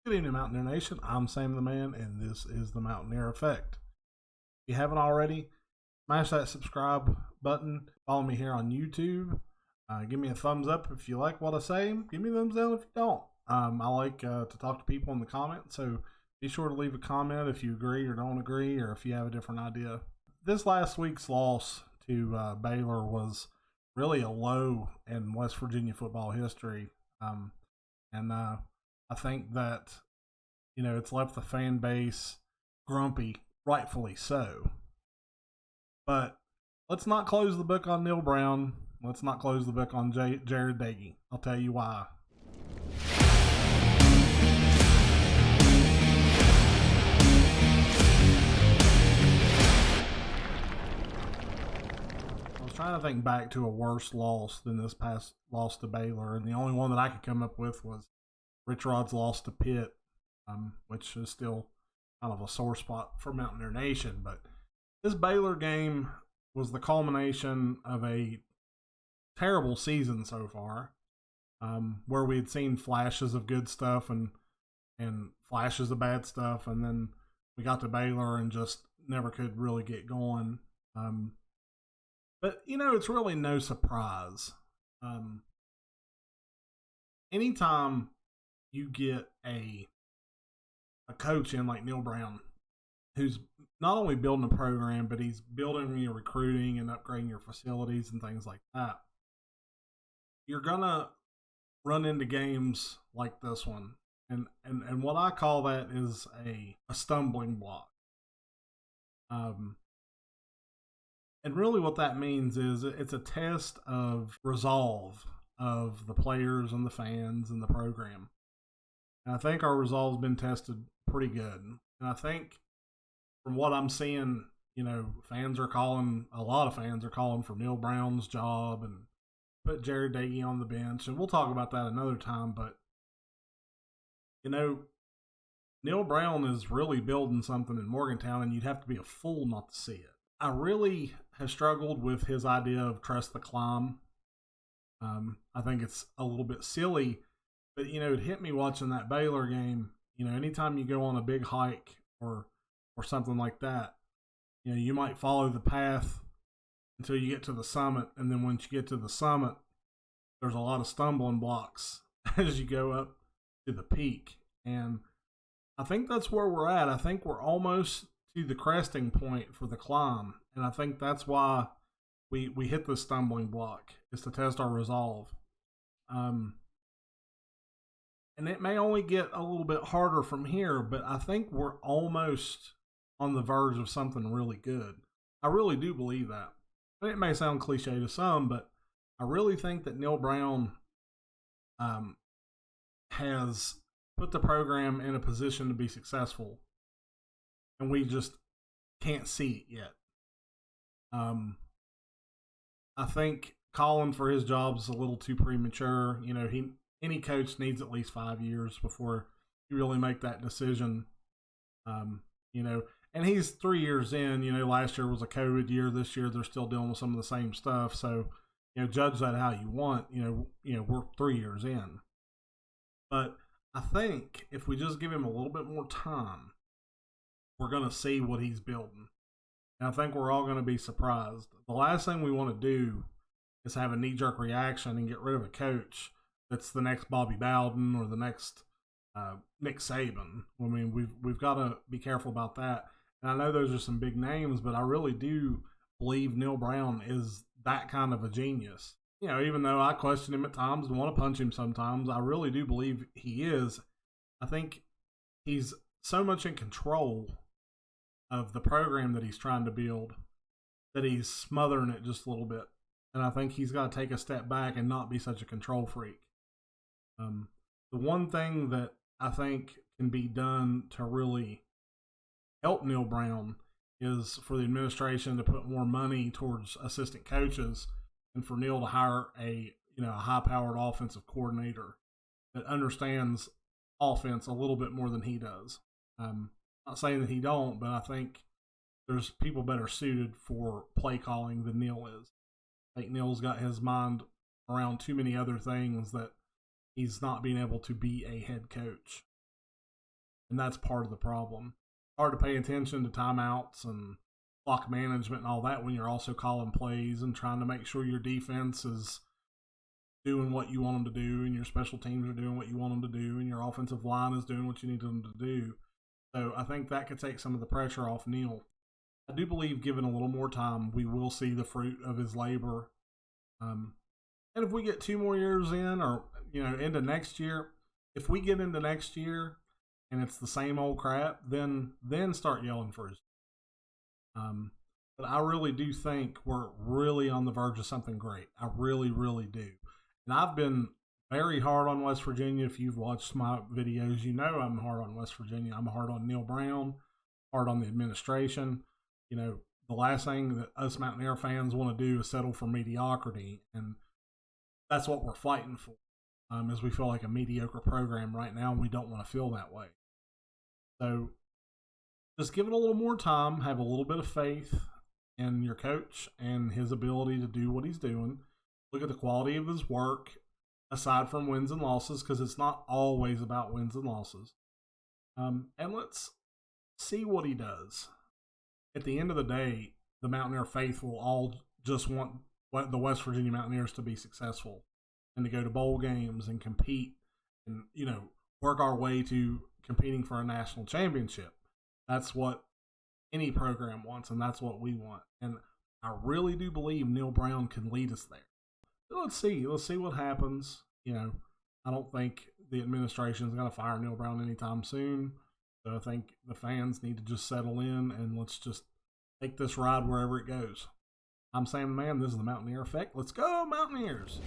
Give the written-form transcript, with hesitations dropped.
Good evening, Mountaineer Nation. I'm Sam the Man, and this is the Mountineer Effect. If you haven't already, smash that subscribe button. Follow me here on YouTube. Give me a thumbs up if you like what I say. Give me a thumbs down if you don't. I like to talk to people in the comments, so be sure to leave a comment if you agree or don't agree, or if you have a different idea. This last week's loss to Baylor was really a low in West Virginia football history. And I think that, it's left the fan base grumpy, rightfully so. But let's not close the book on Neil Brown. Let's not close the book on JERD. I'll tell you why. I was trying to think back to a worse loss than this past loss to Baylor, and the only one that I could come up with was Rich Rod's loss to Pitt, which is still kind of a sore spot for Mountaineer Nation. But this Baylor game was the culmination of a terrible season so far, where we had seen flashes of good stuff and flashes of bad stuff, and then we got to Baylor and just never could really get going. But, it's really no surprise. Anytime you get a coach in like Neil Brown, who's not only building a program, but he's building your recruiting and upgrading your facilities and things like that, you're going to run into games like this one. And what I call that is a stumbling block. And really what that means is it's a test of resolve of the players and the fans and the program. And I think our resolve's been tested pretty good. And I think from what I'm seeing, a lot of fans are calling for Neil Brown's job and put JERD on the bench. And we'll talk about that another time. But, Neil Brown is really building something in Morgantown, and you'd have to be a fool not to see it. I really have struggled with his idea of trust the climb. I think it's a little bit silly, but, it hit me watching that Baylor game. Anytime you go on a big hike or something like that, you might follow the path until you get to the summit. And then once you get to the summit, there's a lot of stumbling blocks as you go up to the peak. And I think that's where we're at. I think we're almost to the cresting point for the climb. And I think that's why we hit the stumbling block, is to test our resolve. And it may only get a little bit harder from here, but I think we're almost on the verge of something really good. I really do believe that. It may sound cliche to some, but I really think that Neil Brown has put the program in a position to be successful, and we just can't see it yet. I think calling for his job is a little too premature. Any coach needs at least 5 years before you really make that decision. And he's 3 years in. Last year was a COVID year. This year they're still dealing with some of the same stuff. So, judge that how you want. We're 3 years in. But I think if we just give him a little bit more time, we're going to see what he's building. And I think we're all going to be surprised. The last thing we want to do is have a knee-jerk reaction and get rid of a coach that's the next Bobby Bowden or the next Nick Saban. I mean, we've got to be careful about that. And I know those are some big names, but I really do believe Neil Brown is that kind of a genius. Even though I question him at times and want to punch him sometimes, I really do believe he is. I think he's so much in control of the program that he's trying to build that he's smothering it just a little bit. And I think he's got to take a step back and not be such a control freak. The one thing that I think can be done to really help Neil Brown is for the administration to put more money towards assistant coaches and for Neil to hire a high-powered offensive coordinator that understands offense a little bit more than he does. Not saying that he don't, but I think there's people better suited for play calling than Neil is. I think Neil's got his mind around too many other things that he's not being able to be a head coach. and that's part of the problem. Hard to pay attention to timeouts and clock management and all that when you're also calling plays and trying to make sure your defense is doing what you want them to do, and your special teams are doing what you want them to do, and your offensive line is doing what you need them to do. So I think that could take some of the pressure off Neal. I do believe, given a little more time, we will see the fruit of his labor. And if we get 2 more years in, or into next year, if we get into next year and it's the same old crap, then start yelling for his. But I really do think we're really on the verge of something great. I really, really do. And I've been very hard on West Virginia. If you've watched my videos, you know I'm hard on West Virginia. I'm hard on Neal Brown, hard on the administration. The last thing that us Mountaineer fans want to do is settle for mediocrity, and that's what we're fighting for. As we feel like a mediocre program right now, and we don't want to feel that way. So just give it a little more time, have a little bit of faith in your coach and his ability to do what he's doing. Look at the quality of his work, aside from wins and losses, because it's not always about wins and losses. And let's see what he does. At the end of the day, the Mountaineer faithful all just want the West Virginia Mountaineers to be successful and to go to bowl games and compete and, work our way to competing for a national championship. That's what any program wants, and that's what we want. And I really do believe Neal Brown can lead us there. So let's see what happens. I don't think the administration is going to fire Neal Brown anytime soon. So I think the fans need to just settle in and let's just take this ride wherever it goes. I'm Sam the Man. This is the Mountianeer Effect. Let's go, Mountaineers!